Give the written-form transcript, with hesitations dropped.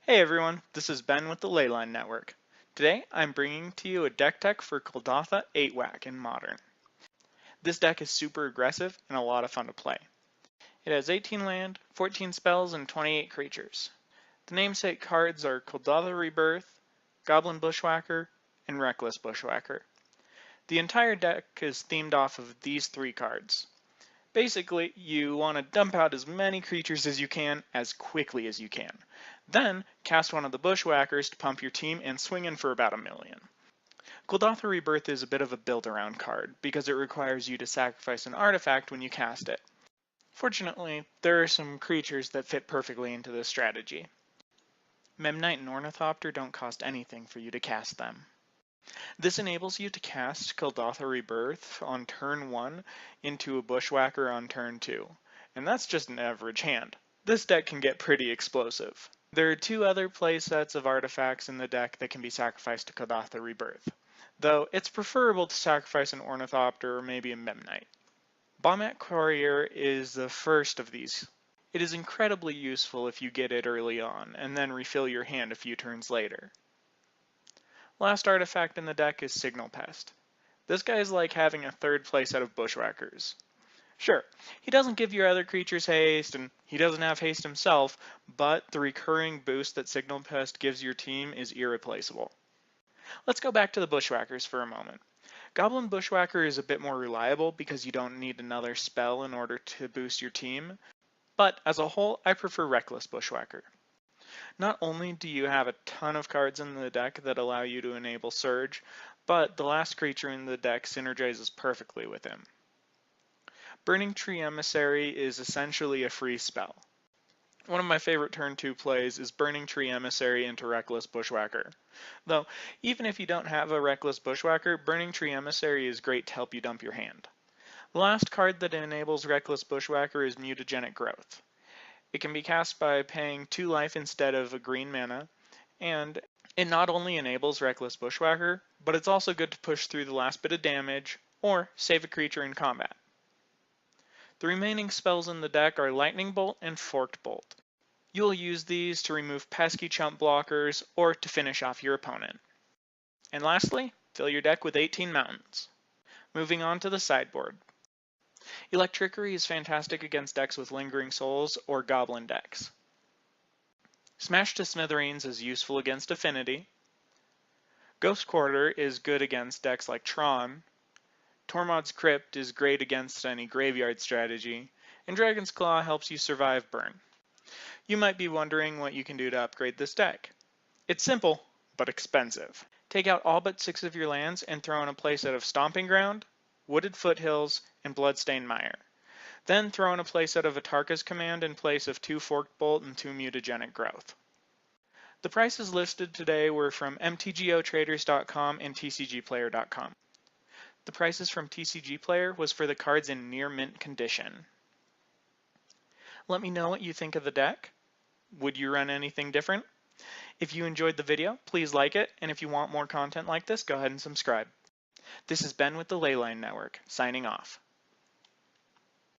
Hey everyone, this is Ben with the Leyline Network. Today I'm bringing to you a deck tech for Kuldotha 8-Whack in Modern. This deck is super aggressive and a lot of fun to play. It has 18 land, 14 spells, and 28 creatures. The namesake cards are Kuldotha Rebirth, Goblin Bushwhacker, and Reckless Bushwhacker. The entire deck is themed off of these three cards. Basically, you want to dump out as many creatures as you can as quickly as you can. Then, cast one of the Bushwhackers to pump your team and swing in for about 1,000,000. Kuldotha Rebirth is a bit of a build-around card, because it requires you to sacrifice an artifact when you cast it. Fortunately, there are some creatures that fit perfectly into this strategy. Memnite and Ornithopter don't cost anything for you to cast them. This enables you to cast Kuldotha Rebirth on turn 1 into a Bushwhacker on turn 2, and that's just an average hand. This deck can get pretty explosive. There are two other playsets of artifacts in the deck that can be sacrificed to Kuldotha Rebirth, though it's preferable to sacrifice an Ornithopter or maybe a Memnite. Baumat Courier is the first of these. It is incredibly useful if you get it early on, and then refill your hand a few turns later. Last artifact in the deck is Signal Pest. This guy is like having a third playset of Bushwhackers. Sure, he doesn't give your other creatures haste, and he doesn't have haste himself, but the recurring boost that Signal Pest gives your team is irreplaceable. Let's go back to the Bushwhackers for a moment. Goblin Bushwhacker is a bit more reliable because you don't need another spell in order to boost your team, but as a whole, I prefer Reckless Bushwhacker. Not only do you have a ton of cards in the deck that allow you to enable Surge, but the last creature in the deck synergizes perfectly with him. Burning Tree Emissary is essentially a free spell. One of my favorite turn 2 plays is Burning Tree Emissary into Reckless Bushwhacker. Though, even if you don't have a Reckless Bushwhacker, Burning Tree Emissary is great to help you dump your hand. The last card that enables Reckless Bushwhacker is Mutagenic Growth. It can be cast by paying 2 life instead of a green mana, and it not only enables Reckless Bushwhacker, but it's also good to push through the last bit of damage, or save a creature in combat. The remaining spells in the deck are Lightning Bolt and Forked Bolt. You'll use these to remove pesky chump blockers, or to finish off your opponent. And lastly, fill your deck with 18 mountains. Moving on to the sideboard. Electrickery is fantastic against decks with Lingering Souls or Goblin decks. Smash to Smithereens is useful against Affinity. Ghost Quarter is good against decks like Tron. Tormod's Crypt is great against any graveyard strategy. And Dragon's Claw helps you survive burn. You might be wondering what you can do to upgrade this deck. It's simple, but expensive. Take out all but 6 of your lands and throw in a playset of Stomping Ground, Wooded Foothills, and Bloodstained Mire. Then throw in a playset of Atarka's Command in place of 2 Forked Bolt and 2 Mutagenic Growth. The prices listed today were from mtgotraders.com and tcgplayer.com. The prices from TCG Player was for the cards in near mint condition. Let me know what you think of the deck. Would you run anything different? If you enjoyed the video, please like it, and if you want more content like this, go ahead and subscribe. This is Ben with the Leyline Network, signing off.